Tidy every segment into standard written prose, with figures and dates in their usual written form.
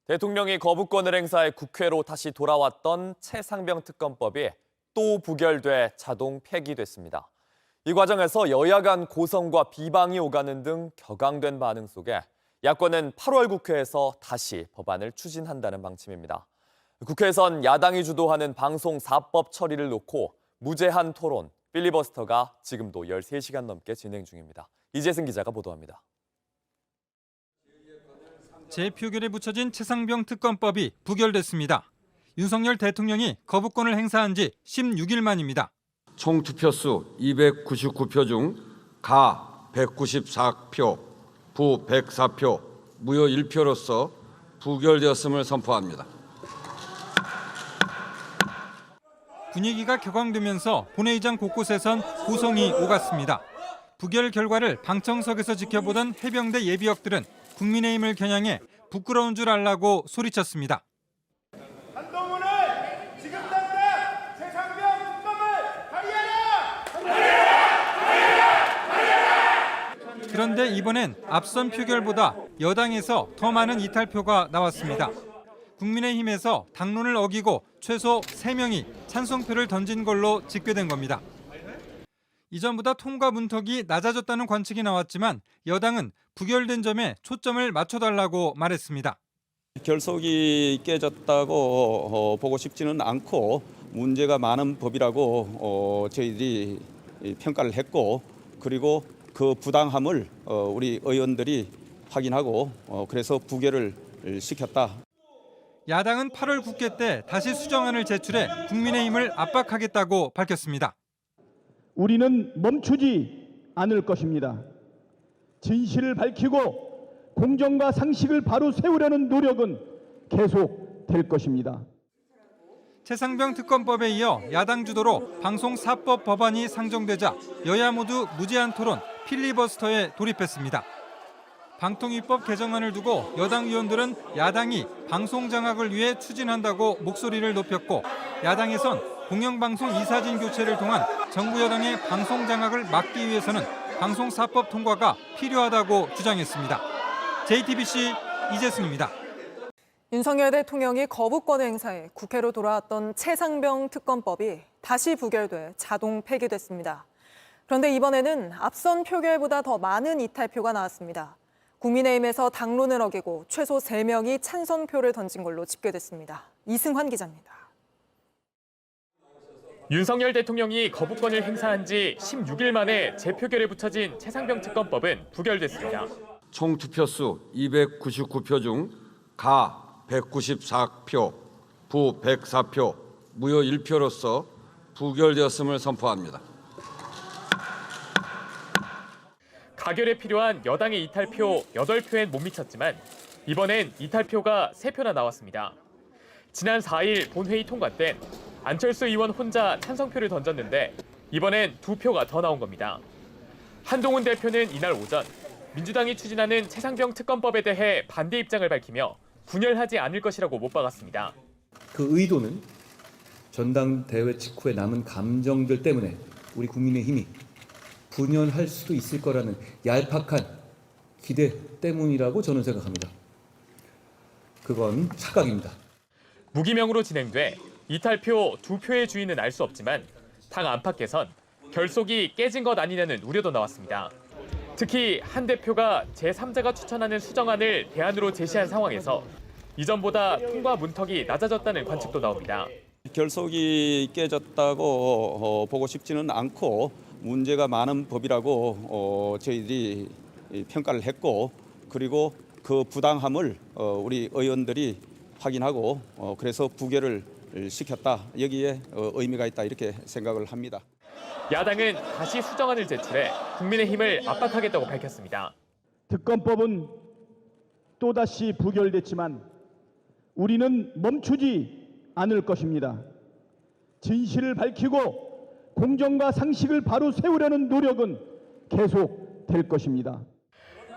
대통령이 거부권을 행사해 국회로 다시 돌아왔던 최상병 특검법이 또 부결돼 자동 폐기됐습니다. 이 과정에서 여야 간 고성과 비방이 오가는 등 격앙된 반응 속에 야권은 8월 국회에서 다시 법안을 추진한다는 방침입니다. 국회에선 야당이 주도하는 방송 4법 처리를 놓고 무제한 토론, 필리버스터가 지금도 13시간 넘게 진행 중입니다. 이재승 기자가 보도합니다. 재표결에 붙여진 최상병 특검법이 부결됐습니다. 윤석열 대통령이 거부권을 행사한 지 16일 만입니다. 총 투표수 299표 중 가 194표, 부 104표, 무효 1표로서 부결되었음을 선포합니다. 분위기가 격앙되면서 본회의장 곳곳에선 고성이 오갔습니다. 부결 결과를 방청석에서 지켜보던 해병대 예비역들은 국민의힘을 겨냥해 부끄러운 줄 알라고 소리쳤습니다. 한동훈은 지금 당장 최상병 특검을 발의하라! 그런데 이번엔 앞선 표결보다 여당에서 더 많은 이탈표가 나왔습니다. 국민의힘에서 당론을 어기고 최소 3명이 찬성표를 던진 걸로 집계된 겁니다. 이전보다 통과 문턱이 낮아졌다는 관측이 나왔지만 여당은 부결된 점에 초점을 맞춰달라고 말했습니다. 결속이 깨졌다고 보고 싶지는 않고 문제가 많은 법이라고 저희들이 평가를 했고, 그리고 그 부당함을 우리 의원들이 확인하고 그래서 부결을 시켰다. 야당은 8월 국회 때 다시 수정안을 제출해 국민의힘을 압박하겠다고 밝혔습니다. 우리는 멈추지 않을 것입니다. 진실을 밝히고 공정과 상식을 바로 세우려는 노력은 계속될 것입니다. 최상병 특검법에 이어 야당 주도로 방송 4법 법안이 상정되자 여야 모두 무제한 토론, 필리버스터에 돌입했습니다. 방통위법 개정안을 두고 여당 의원들은 야당이 방송 장악을 위해 추진한다고 목소리를 높였고, 야당에선 공영방송 이사진 교체를 통한 정부 여당의 방송 장악을 막기 위해서는 방송 4법 통과가 필요하다고 주장했습니다. JTBC 이재승입니다. 윤석열 대통령이 거부권을 행사해 국회로 돌아왔던 최상병 특검법이 다시 부결돼 자동 폐기됐습니다. 그런데 이번에는 앞선 표결보다 더 많은 이탈표가 나왔습니다. 국민의힘에서 당론을 어기고 최소 3명이 찬성표를 던진 걸로 집계됐습니다. 이승환 기자입니다. 윤석열 대통령이 거부권을 행사한 지 16일 만에 재표결에 붙여진 최상병 특검법은 부결됐습니다. 총 투표수 299표 중 가 194표, 부 104표, 무효 1표로서 부결되었음을 선포합니다. 가결에 필요한 여당의 이탈표 8표엔 못 미쳤지만 이번엔 이탈표가 3표나 나왔습니다. 지난 4일 본회의 통과 땐 안철수 의원 혼자 찬성표를 던졌는데 이번엔 2표가 더 나온 겁니다. 한동훈 대표는 이날 오전 민주당이 추진하는 최상병 특검법에 대해 반대 입장을 밝히며 분열하지 않을 것이라고 못 박았습니다. 그 의도는 전당대회 직후에 남은 감정들 때문에 우리 국민의힘이 분열할 수도 있을 거라는 얄팍한 기대 때문이라고 저는 생각합니다. 그건 착각입니다. 무기명으로 진행돼 이탈표 2표의 주인은 알 수 없지만 당 안팎에선 결속이 깨진 것 아니냐는 우려도 나왔습니다. 특히 한 대표가 제3자가 추천하는 수정안을 대안으로 제시한 상황에서 이전보다 통과 문턱이 낮아졌다는 관측도 나옵니다. 결속이 깨졌다고 보고 싶지는 않고 문제가 많은 법이라고 저희들이 평가를 했고, 그리고 그 부당함을 우리 의원들이 확인하고 그래서 부결을 시켰다. 여기에 의미가 있다 이렇게 생각을 합니다. 야당은 다시 수정안을 제출해 국민의힘을 압박하겠다고 밝혔습니다. 특검법은 또다시 부결됐지만 우리는 멈추지 않을 것입니다. 진실을 밝히고 공정과 상식을 바로 세우려는 노력은 계속될 것입니다.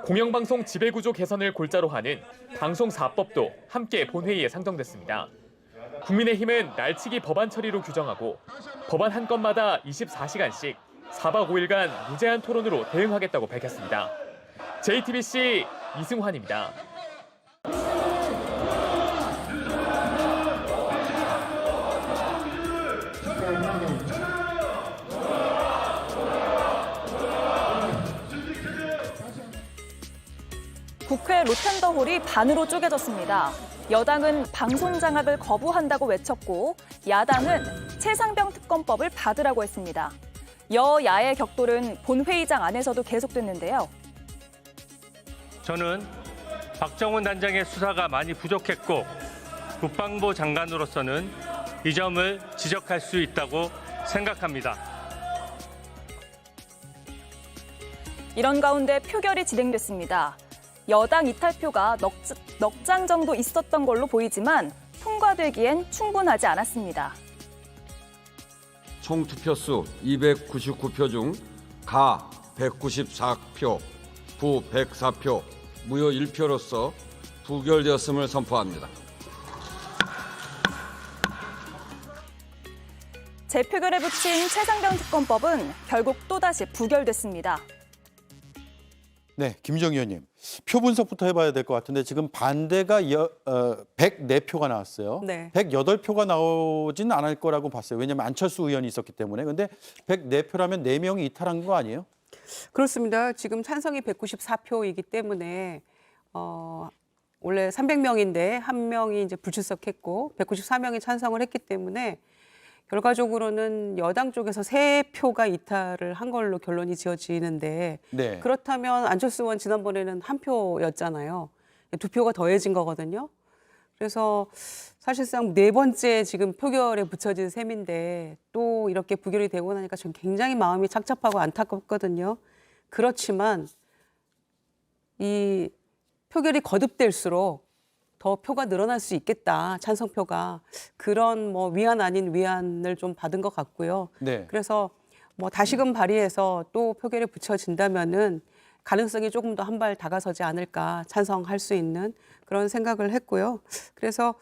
공영방송 지배구조 개선을 골자로 하는 방송 4법도 함께 본회의에 상정됐습니다. 국민의힘은 날치기 법안 처리로 규정하고 법안 한 건마다 24시간씩 4박 5일간 무제한 토론으로 대응하겠다고 밝혔습니다. JTBC 이승환입니다. 홀이 반으로 쪼개졌습니다. 여당은 방송 장악을 거부한다고 외쳤고 야당은 최상병 특검법을 받으라고 했습니다. 여야의 격돌은 본회의장 안에서도 계속됐는데요. 저는 박정훈 단장의 수사가 많이 부족했고 국방부 장관으로서는 이 점을 지적할 수 있다고 생각합니다. 이런 가운데 표결이 진행됐습니다. 여당 이탈표가 넉 장 정도 있었던 걸로 보이지만 통과되기엔 충분하지 않았습니다. 총 투표수 299표 중 가 194표, 부 104표, 무효 1표로서 부결되었음을 선포합니다. 재표결에 붙인 최상병 특검법은 결국 또다시 부결됐습니다. 네, 김정희 의원님. 표 분석부터 해봐야 될 것 같은데 지금 반대가 104표가 나왔어요. 네. 108표가 나오진 않을 거라고 봤어요. 왜냐하면 안철수 의원이 있었기 때문에. 근데 104표라면 4명이 이탈한 거 아니에요? 그렇습니다. 지금 찬성이 194표이기 때문에 원래 300명인데 1명이 이제 불출석했고 194명이 찬성을 했기 때문에 결과적으로는 여당 쪽에서 3표가 이탈을 한 걸로 결론이 지어지는데 네. 그렇다면 안철수 의원 지난번에는 1표였잖아요. 2표가 더해진 거거든요. 그래서 사실상 4번째 지금 표결에 붙여진 셈인데 또 이렇게 부결이 되고 나니까 전 굉장히 마음이 착잡하고 안타깝거든요. 그렇지만 이 표결이 거듭될수록 더 표가 늘어날 수 있겠다, 찬성표가. 그런 뭐 위안 아닌 위안을 좀 받은 것 같고요. 네. 그래서 뭐 다시금 발의해서 또 표결에 붙여진다면은 가능성이 조금 더 한 발 다가서지 않을까, 찬성할 수 있는 그런 생각을 했고요. 그래서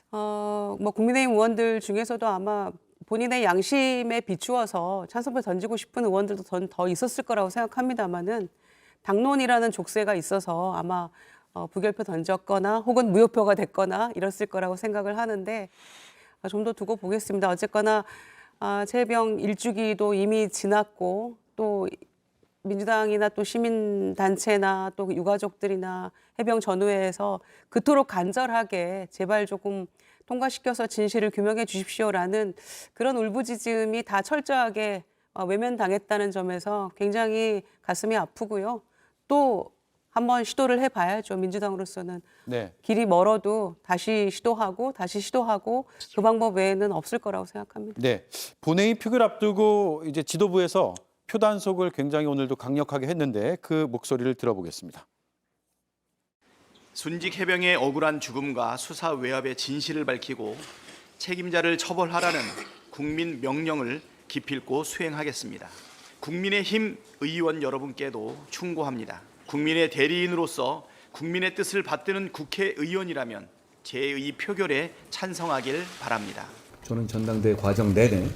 뭐 국민의힘 의원들 중에서도 아마 본인의 양심에 비추어서 찬성표 던지고 싶은 의원들도 더 있었을 거라고 생각합니다만은 당론이라는 족쇄가 있어서 아마 부결표 던졌거나 혹은 무효표가 됐거나 이랬을 거라고 생각을 하는데 좀 더 두고 보겠습니다. 어쨌거나 최병 일주기도 이미 지났고 또 민주당이나 또 시민단체나 또 유가족들이나 해병 전우회에서 그토록 간절하게 제발 조금 통과시켜서 진실을 규명해 주십시오라는 그런 울부짖음이 다 철저하게 외면당했다는 점에서 굉장히 가슴이 아프고요. 또 한번 시도를 해봐야죠. 민주당으로서는. 네. 길이 멀어도 다시 시도하고 그 방법 외에는 없을 거라고 생각합니다. 네. 본회의 표결 앞두고 이제 지도부에서 표 단속을 굉장히 오늘도 강력하게 했는데 그 목소리를 들어보겠습니다. 순직 해병의 억울한 죽음과 수사 외압의 진실을 밝히고 책임자를 처벌하라는 국민 명령을 기필코 수행하겠습니다. 국민의힘 의원 여러분께도 충고합니다. 국민의 대리인으로서 국민의 뜻을 받드는 국회의원이라면 제의 표결에 찬성하길 바랍니다. 저는 전당대회 과정 내내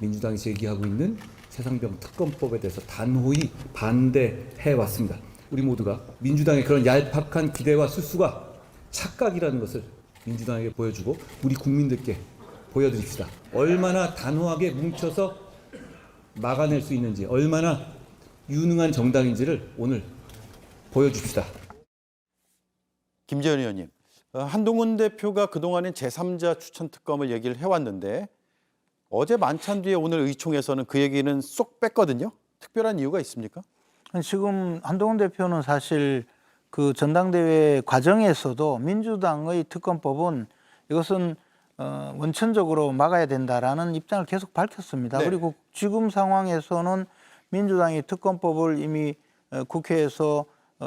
민주당이 제기하고 있는 최상병 특검법에 대해서 단호히 반대해 왔습니다. 우리 모두가 민주당의 그런 얄팍한 기대와 수수가 착각이라는 것을 민주당에게 보여주고 우리 국민들께 보여드립시다. 얼마나 단호하게 뭉쳐서 막아낼 수 있는지, 얼마나 유능한 정당인지를 오늘 보여줍시다. 김재현 의원님, 한동훈 대표가 그동안엔 제3자 추천 특검을 얘기를 해왔는데 어제 만찬 뒤에 오늘 의총에서는 그 얘기는 쏙 뺐거든요. 특별한 이유가 있습니까? 지금 한동훈 대표는 사실 그 전당대회 과정에서도 민주당의 특검법은 이것은 원천적으로 막아야 된다라는 입장을 계속 밝혔습니다. 네. 그리고 지금 상황에서는 민주당이 특검법을 이미 국회에서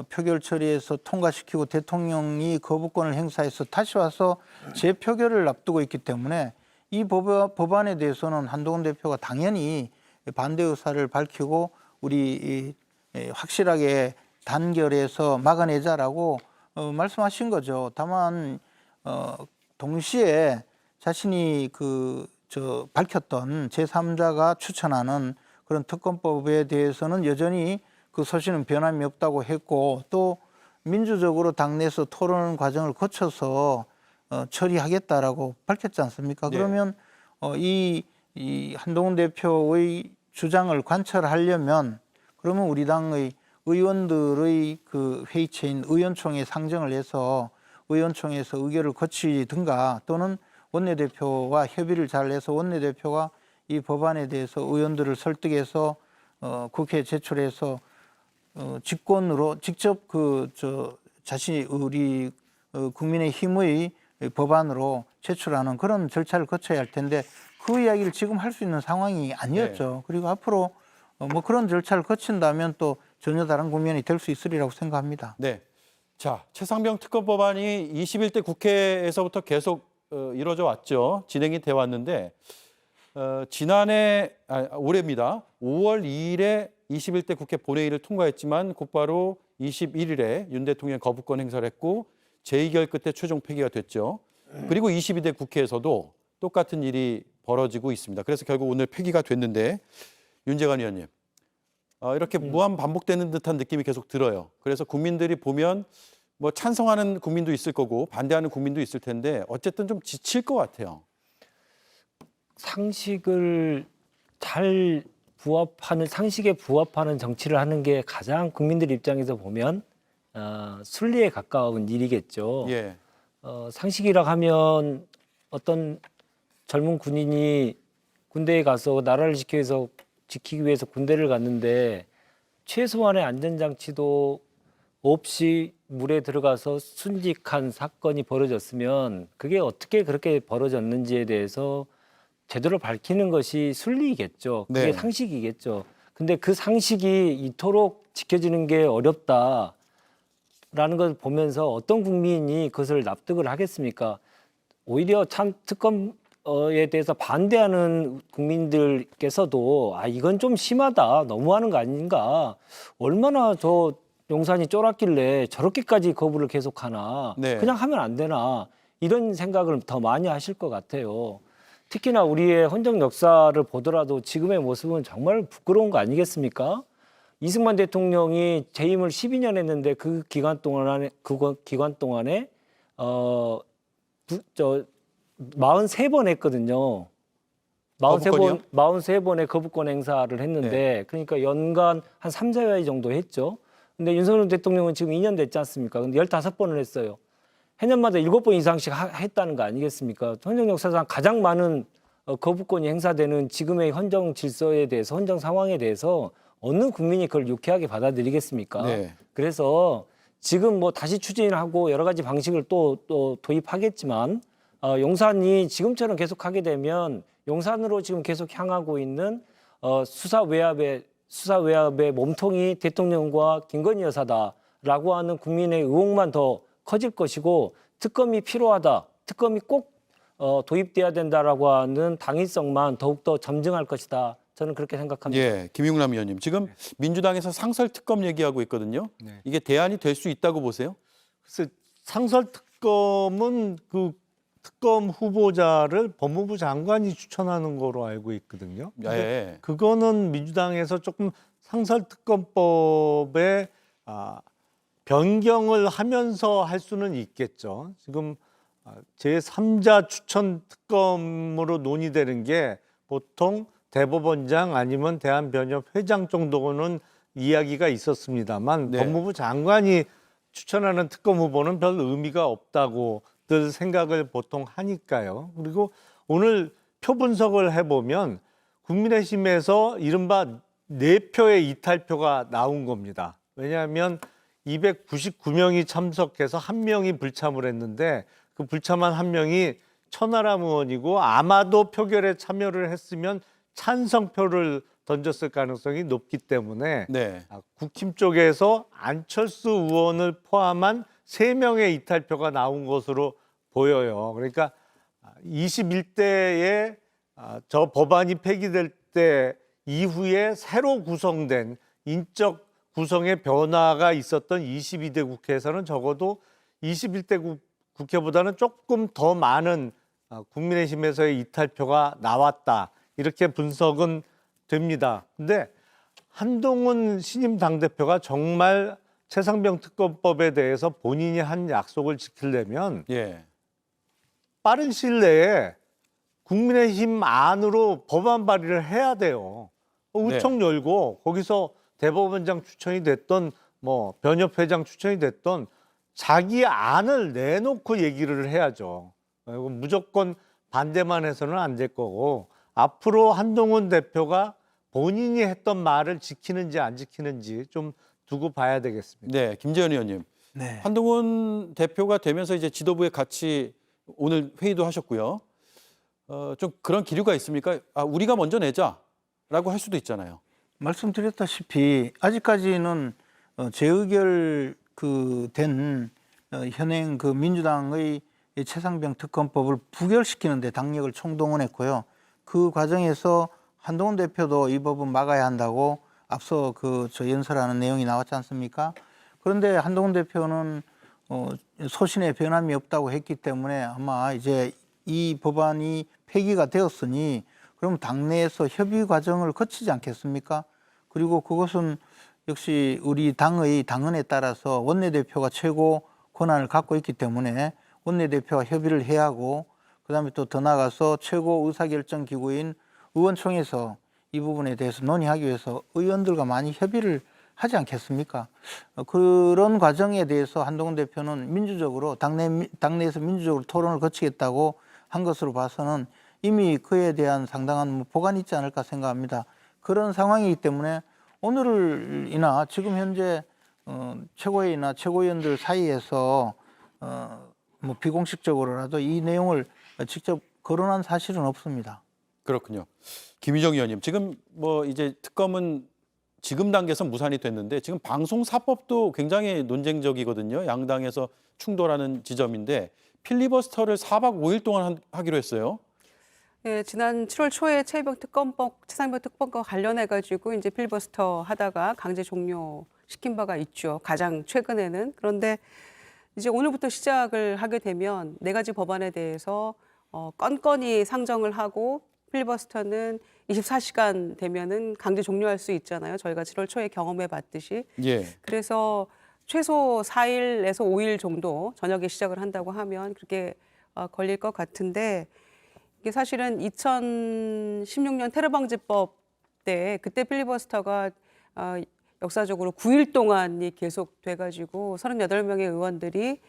표결 처리해서 통과시키고 대통령이 거부권을 행사해서 다시 와서 재표결을 앞두고 있기 때문에 이 법안에 대해서는 한동훈 대표가 당연히 반대 의사를 밝히고 우리 확실하게 단결해서 막아내자라고 말씀하신 거죠. 다만 동시에 자신이 밝혔던 제3자가 추천하는 그런 특검법에 대해서는 여전히 그 소신은 변함이 없다고 했고 또 민주적으로 당내에서 토론 과정을 거쳐서 처리하겠다라고 밝혔지 않습니까? 네. 그러면 이 한동훈 대표의 주장을 관철하려면 그러면 우리 당의 의원들의 그 회의체인 의원총회 상정을 해서 의원총회에서 의결을 거치든가 또는 원내대표와 협의를 잘 해서 원내대표가 이 법안에 대해서 의원들을 설득해서 국회에 제출해서 직권으로 직접 자신이 우리 국민의힘의 법안으로 제출하는 그런 절차를 거쳐야 할 텐데 그 이야기를 지금 할 수 있는 상황이 아니었죠. 그리고 앞으로 뭐 그런 절차를 거친다면 또 전혀 다른 국면이 될 수 있으리라고 생각합니다. 네. 자, 최상병 특검 법안이 21대 국회에서부터 계속 이루어져 왔죠. 진행이 돼 왔는데 올해입니다. 5월 2일에 21대 국회 본회의를 통과했지만 곧바로 21일에 윤 대통령이 거부권 행사를 했고 재의결 끝에 최종 폐기가 됐죠. 그리고 22대 국회에서도 똑같은 일이 벌어지고 있습니다. 그래서 결국 오늘 폐기가 됐는데 윤재관 의원님, 이렇게 무한 반복되는 듯한 느낌이 계속 들어요. 그래서 국민들이 보면 뭐 찬성하는 국민도 있을 거고 반대하는 국민도 있을 텐데 어쨌든 좀 지칠 것 같아요. 상식을 잘 부합하는 상식에 부합하는 정치를 하는 게 가장 국민들 입장에서 보면 순리에 가까운 일이겠죠. 예. 상식이라 하면 어떤 젊은 군인이 군대에 가서 나라를 지키기 위해서 군대를 갔는데 최소한의 안전장치도 없이 물에 들어가서 순직한 사건이 벌어졌으면 그게 어떻게 그렇게 벌어졌는지에 대해서 제대로 밝히는 것이 순리이겠죠. 그게 네. 상식이겠죠. 근데 그 상식이 이토록 지켜지는 게 어렵다라는 걸 보면서 어떤 국민이 그것을 납득을 하겠습니까? 오히려 참 특검에 대해서 반대하는 국민들께서도 이건 좀 심하다, 너무하는 거 아닌가, 얼마나 저 용산이 쫄았길래 저렇게까지 거부를 계속하나, 네. 그냥 하면 안 되나, 이런 생각을 더 많이 하실 것 같아요. 특히나 우리의 헌정 역사를 보더라도 지금의 모습은 정말 부끄러운 거 아니겠습니까? 이승만 대통령이 재임을 12년 했는데 그 기간 동안에 43번 했거든요. 43번의 거부권 행사를 했는데 네. 그러니까 연간 한 3, 4회 정도 했죠. 근데 윤석열 대통령은 지금 2년 됐지 않습니까? 근데 15번을 했어요. 해년마다 7번 이상씩 했다는 거 아니겠습니까? 헌정 역사상 가장 많은 거부권이 행사되는 지금의 헌정 질서에 대해서, 헌정 상황에 대해서 어느 국민이 그걸 유쾌하게 받아들이겠습니까? 네. 그래서 지금 뭐 다시 추진하고 여러 가지 방식을 또 도입하겠지만 용산이 지금처럼 계속하게 되면 용산으로 지금 계속 향하고 있는 수사 외압의 몸통이 대통령과 김건희 여사다라고 하는 국민의 의혹만 더 커질 것이고, 특검이 필요하다, 특검이 꼭 도입돼야 된다라고 하는 당위성만 더욱더 점증할 것이다. 저는 그렇게 생각합니다. 예, 김용남 의원님, 지금 민주당에서 상설 특검 얘기하고 있거든요. 네. 이게 대안이 될 수 있다고 보세요? 그래서 상설 특검은 그 특검 후보자를 법무부 장관이 추천하는 거로 알고 있거든요. 예. 그거는 민주당에서 조금 상설 특검법에 변경을 하면서 할 수는 있겠죠. 지금 제3자 추천 특검으로 논의되는 게 보통 대법원장 아니면 대한변협회장 정도는 이야기가 있었습니다만 네. 법무부 장관이 추천하는 특검 후보는 별 의미가 없다고들 생각을 보통 하니까요. 그리고 오늘 표 분석을 해보면 국민의힘에서 이른바 4표의 이탈표가 나온 겁니다. 왜냐하면 299명이 참석해서 1명이 불참을 했는데 그 불참한 1명이 천하람 의원이고 아마도 표결에 참여를 했으면 찬성표를 던졌을 가능성이 높기 때문에 네. 국힘 쪽에서 안철수 의원을 포함한 3명의 이탈표가 나온 것으로 보여요. 그러니까 21대에 저 법안이 폐기될 때 이후에 새로 구성된 인적 구성의 변화가 있었던 22대 국회에서는 적어도 21대 국회보다는 조금 더 많은 국민의힘에서의 이탈표가 나왔다. 이렇게 분석은 됩니다. 근데 한동훈 신임 당대표가 정말 최상병 특검법에 대해서 본인이 한 약속을 지키려면 예. 빠른 시일 내에 국민의힘 안으로 법안 발의를 해야 돼요. 의총 열고 거기서 대법원장 추천이 됐던 뭐 변협회장 추천이 됐던 자기 안을 내놓고 얘기를 해야죠. 그리고 무조건 반대만 해서는 안 될 거고 앞으로 한동훈 대표가 본인이 했던 말을 지키는지 안 지키는지 좀 두고 봐야 되겠습니다. 네, 김재현 의원님. 네. 한동훈 대표가 되면서 이제 지도부에 같이 오늘 회의도 하셨고요. 좀 그런 기류가 있습니까? 아, 우리가 먼저 내자라고 할 수도 있잖아요. 말씀드렸다시피 아직까지는 재의결 된 현행 민주당의 최상병 특검법을 부결시키는데 당력을 총동원했고요. 그 과정에서 한동훈 대표도 이 법은 막아야 한다고 앞서 저 연설하는 내용이 나왔지 않습니까? 그런데 한동훈 대표는 소신에 변함이 없다고 했기 때문에 아마 이제 이 법안이 폐기가 되었으니 그럼 당내에서 협의 과정을 거치지 않겠습니까? 그리고 그것은 역시 우리 당의 당헌에 따라서 원내대표가 최고 권한을 갖고 있기 때문에 원내대표와 협의를 해야 하고 그다음에 또 더 나아가서 최고 의사결정 기구인 의원총회에서 이 부분에 대해서 논의하기 위해서 의원들과 많이 협의를 하지 않겠습니까? 그런 과정에 대해서 한동훈 대표는 민주적으로 당내에서 민주적으로 토론을 거치겠다고 한 것으로 봐서는 이미 그에 대한 상당한 보관이 있지 않을까 생각합니다. 그런 상황이기 때문에 오늘이나 지금 현재 최고회의나 최고위원들 사이에서 뭐 비공식적으로라도 이 내용을 직접 거론한 사실은 없습니다. 그렇군요. 김희정 의원님, 지금 뭐 이제 특검은 지금 단계에서 무산이 됐는데 지금 방송사법도 굉장히 논쟁적이거든요. 양당에서 충돌하는 지점인데 필리버스터를 4박 5일 동안 하기로 했어요. 네, 지난 7월 초에 최상병 특검과 관련해 가지고 이제 필리버스터 하다가 강제 종료시킨 바가 있죠. 가장 최근에는. 그런데 이제 오늘부터 시작을 하게 되면 4가지 법안에 대해서 건건히 상정을 하고 필리버스터는 24시간 되면은 강제 종료할 수 있잖아요. 저희가 7월 초에 경험해 봤듯이. 예. 그래서 최소 4일에서 5일 정도 저녁에 시작을 한다고 하면 그렇게 걸릴 것 같은데 이게 사실은 2016년 테러방지법 때 그때 필리버스터가 역사적으로 9일 동안이 계속 돼가지고 38명의 의원들이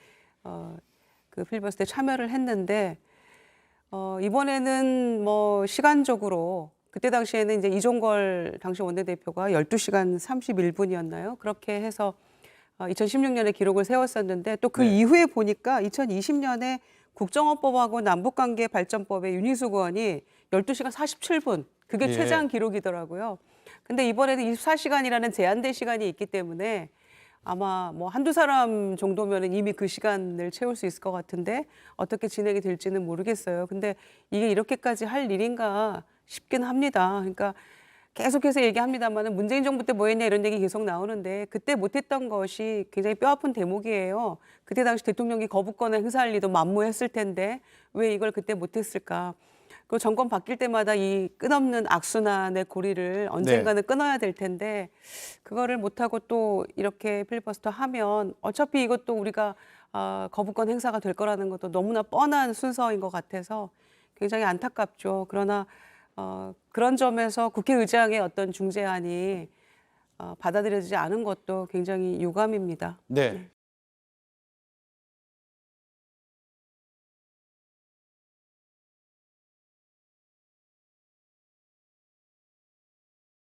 그 필리버스터에 참여를 했는데 이번에는 뭐 시간적으로 그때 당시에는 이제 이종걸 당시 원내대표가 12시간 31분이었나요? 그렇게 해서 2016년에 기록을 세웠었는데 또 그 이후에 보니까 2020년에 국정원법하고 남북관계발전법의 윤희숙 의원이 12시간 47분 그게 예. 최장 기록이더라고요. 근데 이번에는 24시간이라는 제한된 시간이 있기 때문에 아마 뭐 한두 사람 정도면은 이미 그 시간을 채울 수 있을 것 같은데 어떻게 진행이 될지는 모르겠어요. 근데 이게 이렇게까지 할 일인가 싶긴 합니다. 그러니까 계속해서 얘기합니다만은 문재인 정부 때 뭐 했냐 이런 얘기 계속 나오는데 그때 못했던 것이 굉장히 뼈아픈 대목이에요. 그때 당시 대통령이 거부권을 행사할 리도 만무했을 텐데 왜 이걸 그때 못했을까? 그 정권 바뀔 때마다 이 끝없는 악순환의 고리를 언젠가는 끊어야 될 텐데 그거를 못하고 또 이렇게 필리버스터 하면 어차피 이것도 우리가 거부권 행사가 될 거라는 것도 너무나 뻔한 순서인 것 같아서 굉장히 안타깝죠. 그러나 그런 점에서 국회의장의 어떤 중재안이 받아들여지지 않은 것도 굉장히 유감입니다. 네.